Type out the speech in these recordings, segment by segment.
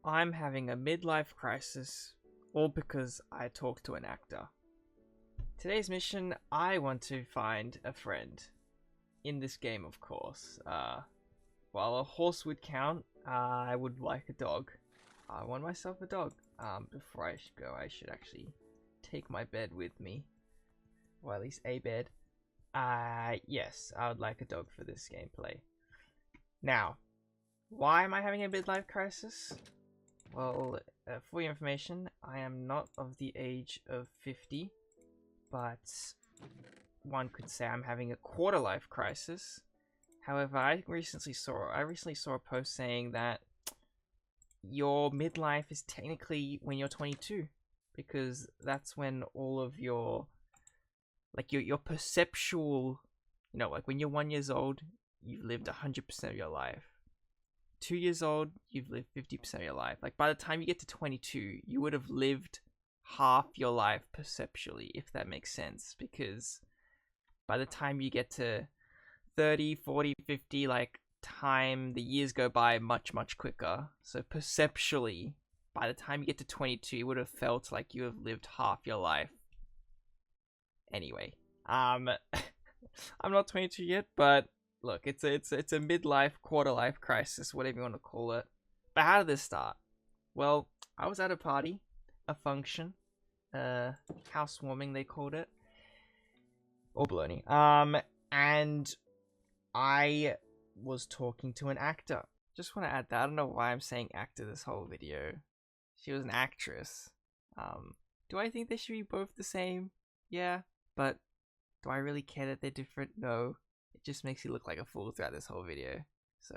I'm having a midlife crisis, all because I talked to an actor. Today's mission, I want to find a friend. In this game, of course. While a horse would count, I would like a dog. I want myself a dog. Before I go, I should actually take my bed with me. Or at least a bed. Yes, I would like a dog for this gameplay. Now, why am I having a midlife crisis? Well, for your information, I am not of the age of 50, but one could say I'm having a quarter life crisis. However, I recently saw a post saying that your midlife is technically when you're 22, because that's when all of your perceptual, like when you're 1 year old, you've lived 100% of your life. 2 years old, you've lived 50% of your life. Like by the time you get to 22, you would have lived half your life perceptually, if that makes sense. Because by the time you get to 30, 40, 50, the years go by much, much quicker. So perceptually, by the time you get to 22, you would have felt like you have lived half your life. Anyway, I'm not 22 yet, but look, it's a midlife, quarter life crisis, whatever you want to call it. But how did this start? Well, I was at a party, a function, housewarming they called it, or baloney. And I was talking to an actor. Just want to add that. I don't know why I'm saying actor this whole video. She was an actress. Do I think they should be both the same? Yeah, but do I really care that they're different? No. It just makes you look like a fool throughout this whole video. So,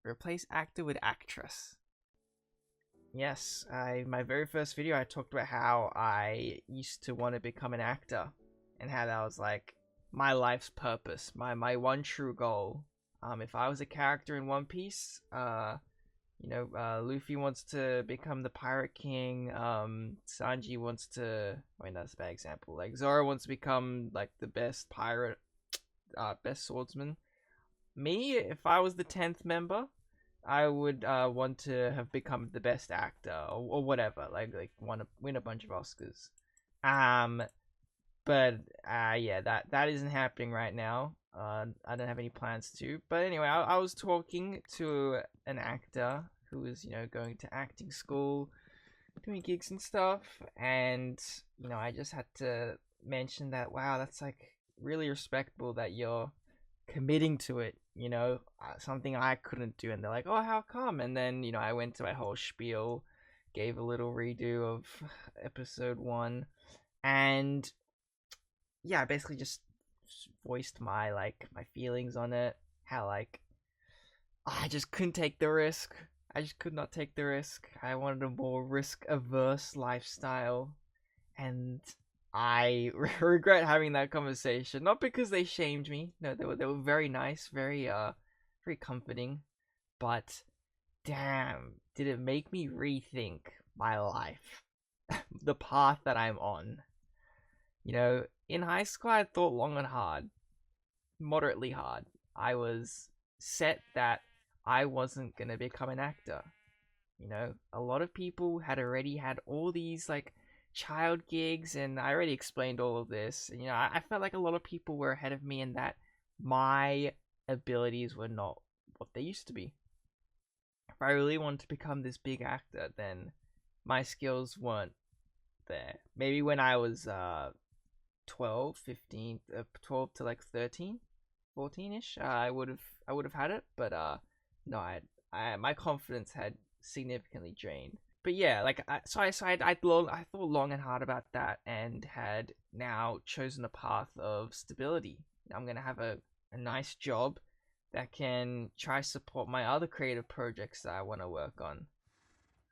replace actor with actress. Yes, my very first video, I talked about how I used to want to become an actor, and how that was like my life's purpose, my one true goal. If I was a character in One Piece, Luffy wants to become the Pirate King. Sanji wants to. I mean, that's a bad example. Like Zoro wants to become like the best pirate, best swordsman. Me, if I was the 10th member, I would want to have become the best actor or whatever. Like win a bunch of Oscars. But yeah, that isn't happening right now. I don't have any plans to. But anyway, I was talking to an actor who was, going to acting school, doing gigs and stuff, and I just had to mention that, wow, that's like really respectable that you're committing to it. Something I couldn't do. And they're like, oh, how come? And then I went to my whole spiel, gave a little redo of episode 1, and yeah, I basically just voiced my feelings on it. How I just couldn't take the risk. I just could not take the risk. I wanted a more risk-averse lifestyle, and I regret having that conversation. Not because they shamed me. No, they were very nice, very comforting. But damn, did it make me rethink my life, the path that I'm on. In high school, I thought long and hard, moderately hard. I was set that I wasn't gonna become an actor. A lot of people had already had all these child gigs, and I already explained all of this. And, I felt like a lot of people were ahead of me, and that my abilities were not what they used to be. If I really wanted to become this big actor, then my skills weren't there. Maybe when I was 12, 15, 12 to 13, 14ish, I would have had it, but no, my confidence had significantly drained. But yeah, I thought long and hard about that, and had now chosen a path of stability. I'm gonna have a nice job that can try to support my other creative projects that I want to work on.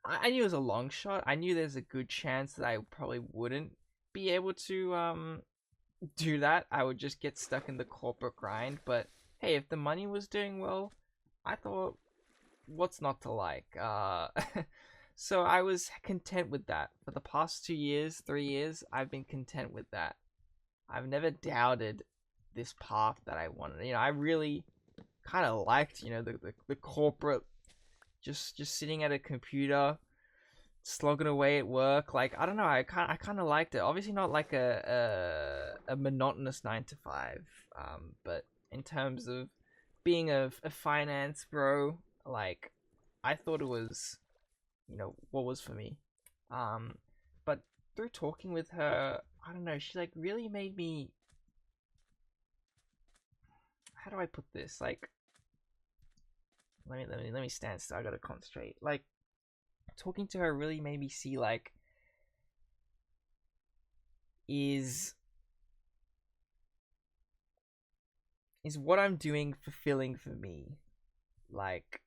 I knew it was a long shot. I knew there's a good chance that I probably wouldn't be able to do that. I would just get stuck in the corporate grind. But hey, if the money was doing well, I thought, what's not to like? So I was content with that. For the past 2 years, 3 years, I've been content with that. I've never doubted this path that I wanted. I really kind of liked, the corporate just sitting at a computer, slogging away at work. Like, I don't know, I kind of liked it. Obviously not like a monotonous 9 to 5, but in terms of being a finance bro, like, I thought it was, what was for me. But through talking with her, I don't know, she like really made me, how do I put this? Like, let me stand still. I gotta concentrate. Like, talking to her really made me see, like, is what I'm doing fulfilling for me? Like,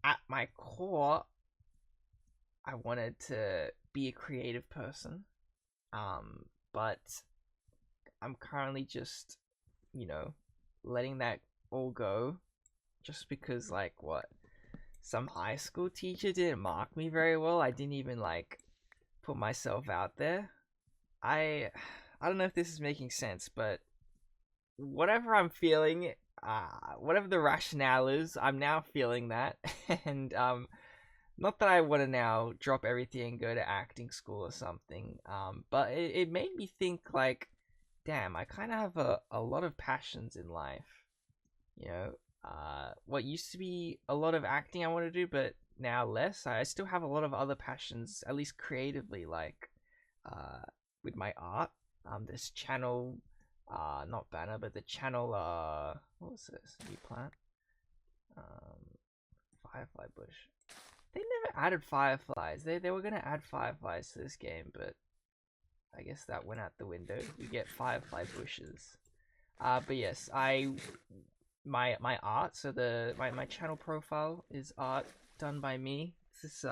at my core, I wanted to be a creative person, but I'm currently just, letting that all go, just because, like, what, some high school teacher didn't mark me very well. I didn't even, like, put myself out there. I don't know if this is making sense, but whatever I'm feeling, whatever the rationale is, I'm now feeling that. And not that I want to now drop everything and go to acting school or something, but it made me think, like, damn, I kind of have a lot of passions in life. What used to be a lot of acting I want to do, but now less. I still have a lot of other passions, at least creatively, like with my art. This channel, not banner, but the channel, what was this? New plant? Firefly bush. They never added fireflies. They were gonna add fireflies to this game, but I guess that went out the window. We get firefly bushes. But yes, my art, so my channel profile is art done by me. It's this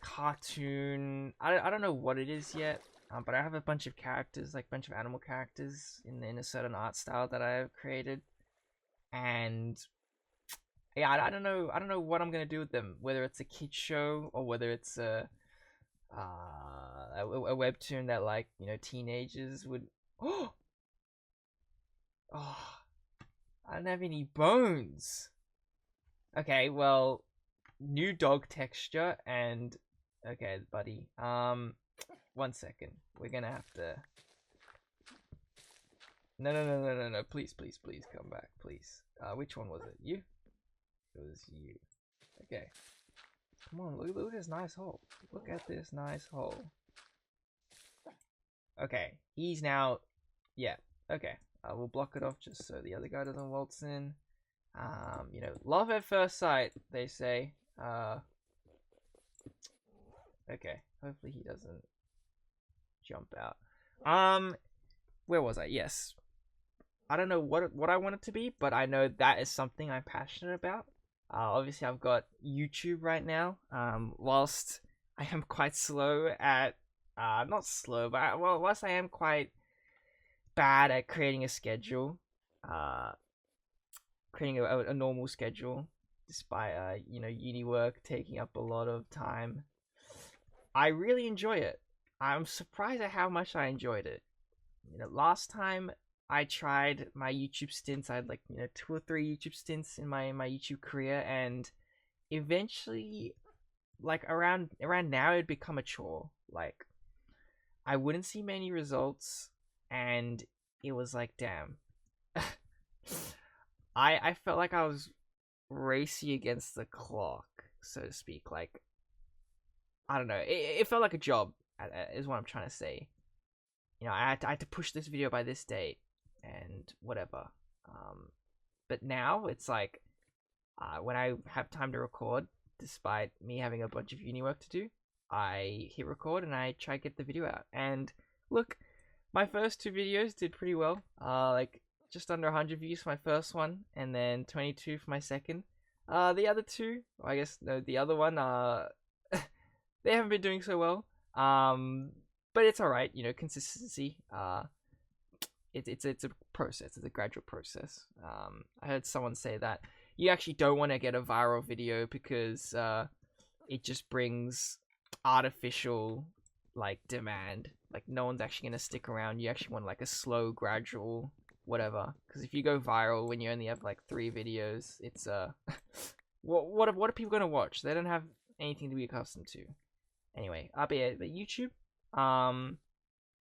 cartoon. I don't know what it is yet, but I have a bunch of characters, like a bunch of animal characters in a certain art style that I have created, and yeah, I don't know what I'm gonna do with them. Whether it's a kids show or whether it's a webtoon that, like, teenagers would. Oh, I don't have any bones. Okay, well, new dog texture and okay, buddy. 1 second. We're gonna have to. No. Please come back, please. Which one was it? You? It was you. Okay. Come on, look at this nice hole. Look at this nice hole. Okay, he's now. Yeah. Okay. We'll block it off just so the other guy doesn't waltz in. Love at first sight, they say. Okay. Hopefully he doesn't jump out. Where was I? Yes. I don't know what I want it to be, but I know that is something I'm passionate about. Obviously I've got YouTube right now. Whilst I am quite slow at, not slow, but whilst I am quite bad at creating a schedule, creating a normal schedule, despite uni work taking up a lot of time, I really enjoy it. I'm surprised at how much I enjoyed it. Last time I tried my YouTube stints, I had like 2 or 3 YouTube stints in my YouTube career, and eventually, like around now, it'd become a chore. Like, I wouldn't see many results, and it was like, damn. I felt like I was racing against the clock, so to speak. Like, I don't know. It felt like a job, is what I'm trying to say. I had to push this video by this date and whatever. But now it's like, when I have time to record, despite me having a bunch of uni work to do, I hit record and I try to get the video out. And look, my first 2 videos did pretty well. Like just under 100 views for my first one, and then 22 for my second. The other 2, I guess no, the other one, they haven't been doing so well. But it's alright, consistency. It's a process. It's a gradual process. I heard someone say that you actually don't want to get a viral video because it just brings artificial, like, demand. Like, no one's actually gonna stick around. You actually want like a slow, gradual whatever. Because if you go viral when you only have like 3 videos, it's what are people gonna watch? They don't have anything to be accustomed to. Anyway, but YouTube.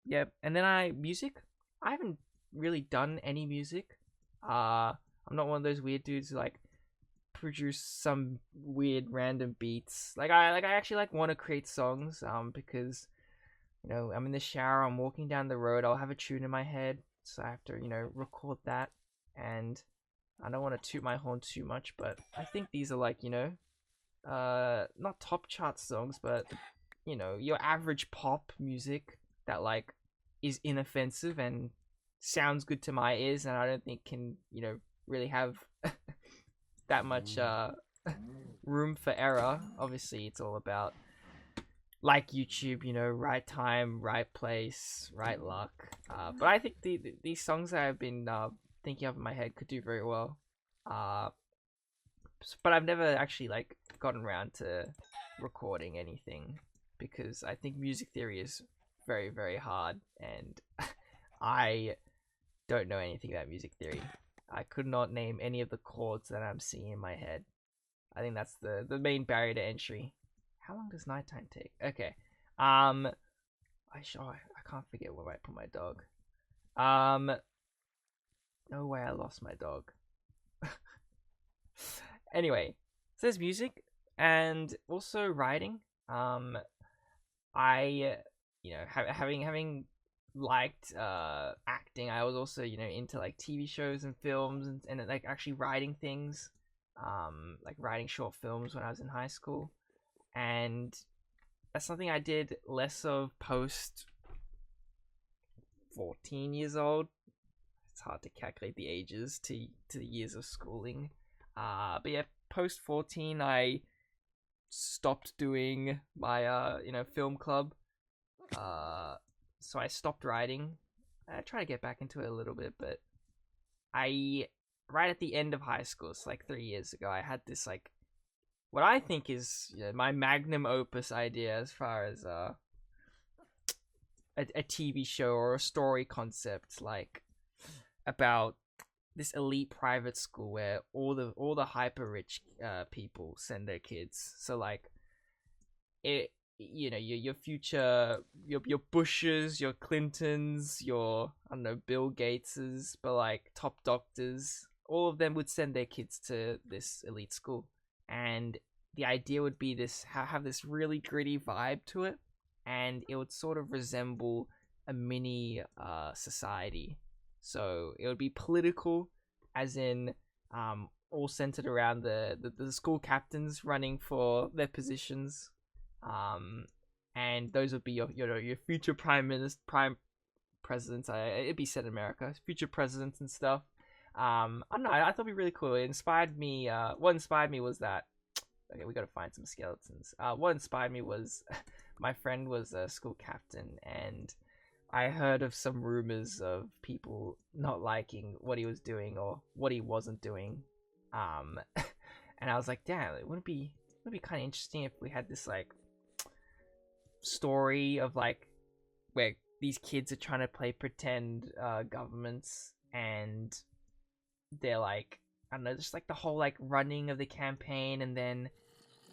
Yeah, and then music. I haven't really done any music. I'm not one of those weird dudes who like produce some weird random beats. I actually want to create songs. Because I'm in the shower, I'm walking down the road, I'll have a tune in my head, so I have to record that. And I don't want to toot my horn too much, but I think these are like not top chart songs, but your average pop music that like is inoffensive and sounds good to my ears, and I don't think can really have that much room for error. Obviously it's all about, like YouTube, right time, right place, right luck. But I think these songs that I've been thinking of in my head could do very well. But I've never actually like gotten around to recording anything, because I think music theory is very, very hard, and I don't know anything about music theory. I could not name any of the chords that I'm seeing in my head. I think that's the main barrier to entry. How long does nighttime take? Okay. I can't forget where I put my dog. No way I lost my dog. Anyway, so there's music and also writing. I having liked acting, I was also into like TV shows and films, and like actually writing things, like writing short films when I was in high school. And that's something I did less of post 14 years old. It's hard to calculate the ages to the years of schooling. But yeah, post 14 I stopped doing my film club. So I stopped writing. I try to get back into it a little bit, but right at the end of high school, so like 3 years ago, I had this like what I think is my magnum opus idea as far as a TV show or a story concept, like about this elite private school where all the hyper rich people send their kids. So like your future, your Bushes, your Clintons, your Bill Gateses, but like top doctors, all of them would send their kids to this elite school. And the idea would be have this really gritty vibe to it, and it would sort of resemble a mini society. So it would be political, as in all centered around the school captains running for their positions, and those would be your future prime presidents. It'd be set in America, future presidents and stuff. I don't know. I thought it'd be really cool. It inspired me. What inspired me was that. Okay, we gotta find some skeletons. What inspired me was my friend was a school captain, and I heard of some rumors of people not liking what he was doing or what he wasn't doing. And I was like, damn, it wouldn't be kind of interesting if we had this like story of like where these kids are trying to play pretend governments, and they're like, I don't know, just like the whole like running of the campaign, and then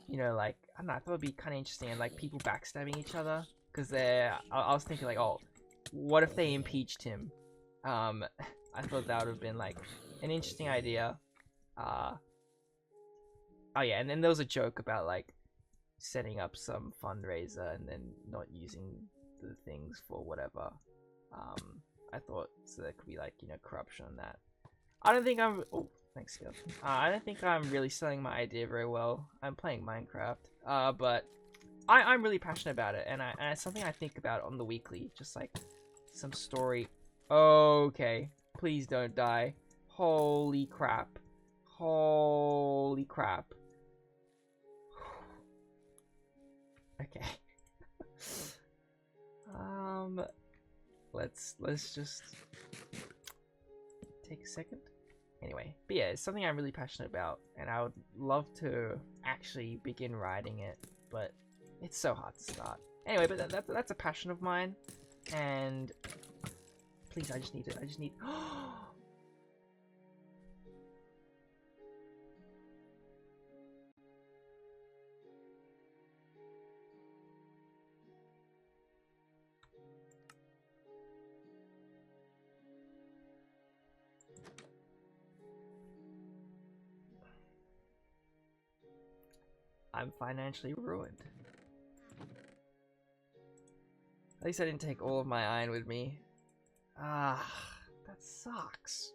like I don't know, I thought it'd be kind of interesting, and like people backstabbing each other, because I was thinking like, oh, what if they impeached him? I thought that would have been like an interesting idea. Oh yeah, and then there was a joke about like setting up some fundraiser and then not using the things for whatever. I thought so there could be like corruption on that. I don't think I'm. Oh, thanks, Skip. I don't think I'm really selling my idea very well. I'm playing Minecraft, but I'm really passionate about it, and it's something I think about on the weekly. Just like some story. Okay, please don't die. Holy crap! Holy crap! Okay. Let's just take a second. Anyway, but yeah, it's something I'm really passionate about, and I would love to actually begin writing it, but it's so hard to start. Anyway, but that's a passion of mine, and please, I just need I'm financially ruined. At least I didn't take all of my iron with me. Ah, that sucks.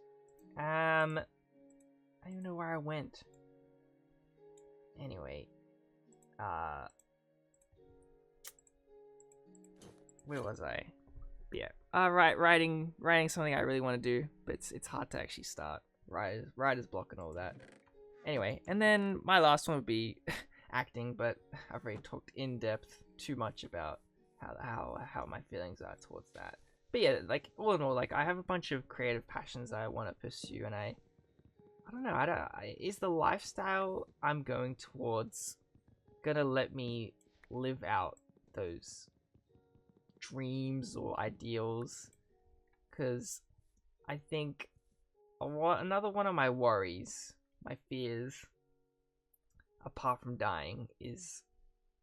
I don't even know where I went. Anyway, where was I? But yeah, writing something I really want to do, but it's hard to actually start. Writer's block and all that. Anyway, and then my last one would be acting, but I've already talked in depth too much about how my feelings are towards that. But yeah, like all in all, like I have a bunch of creative passions that I want to pursue, and I don't know. Is the lifestyle I'm going towards gonna let me live out those dreams or ideals? Because I think another one of my worries, my fears, apart from dying, is,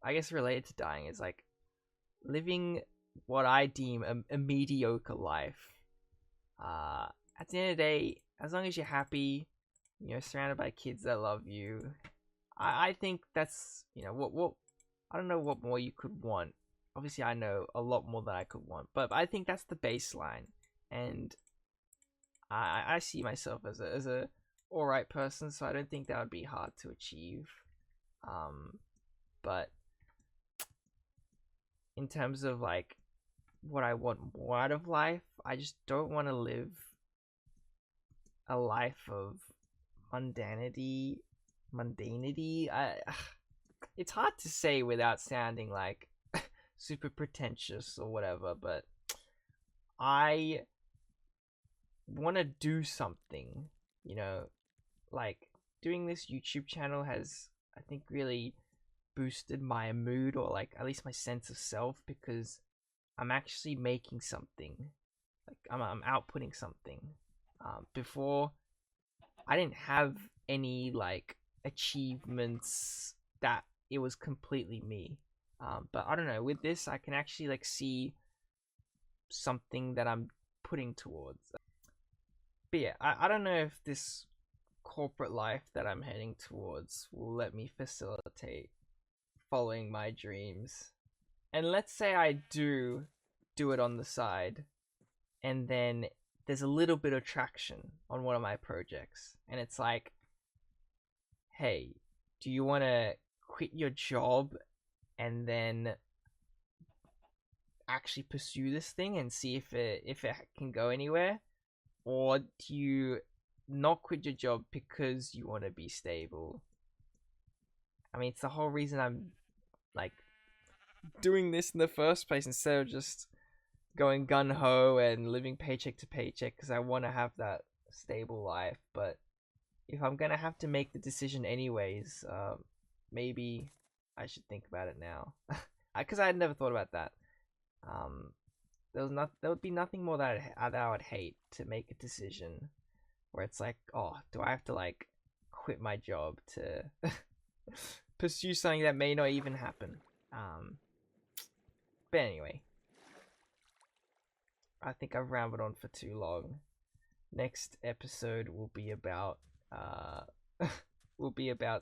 I guess related to dying, is like living what I deem a mediocre life. At the end of the day, as long as you're happy, you know, surrounded by kids that love you, I think that's, you know, what I don't know what more you could want. Obviously, I know a lot more than I could want, but I think that's the baseline, and I see myself as a alright person, so I don't think that would be hard to achieve. But in terms of like what I want more out of life, I just don't want to live a life of mundanity. It's hard to say without sounding like super pretentious or whatever, but I want to do something, you know, like doing this YouTube channel has, I think, really boosted my mood, or like at least my sense of self, because I'm actually making something, like I'm outputting something. Before, I didn't have any like achievements that it was completely me. But I don't know, with this I can actually like see something that I'm putting towards. But yeah, I don't know if this corporate life that I'm heading towards will let me facilitate following my dreams. And let's say I do it on the side, and then there's a little bit of traction on one of my projects, and it's like, hey, do you want to quit your job and then actually pursue this thing and see if it can go anywhere, or do you not quit your job because you want to be stable? I mean, it's the whole reason I'm like doing this in the first place, instead of just going gun-ho and living paycheck to paycheck, because I want to have that stable life. But if I'm gonna have to make the decision anyways, maybe I should think about it now, because I had never thought about that. There would be nothing more that I would hate to make a decision where it's like, oh, do I have to like quit my job to pursue something that may not even happen? But anyway, I think I've rambled on for too long. Next episode will be about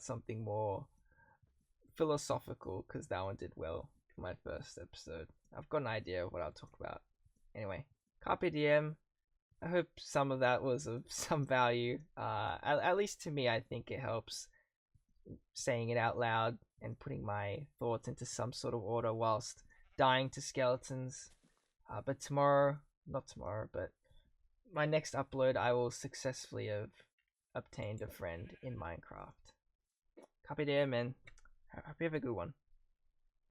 something more philosophical, because that one did well for my first episode. I've got an idea of what I'll talk about. Anyway, carpe diem. I hope some of that was of some value. At least to me, I think it helps saying it out loud and putting my thoughts into some sort of order whilst dying to skeletons. But but my next upload, I will successfully have obtained a friend in Minecraft. Carpe diem, man. Hope you have a good one.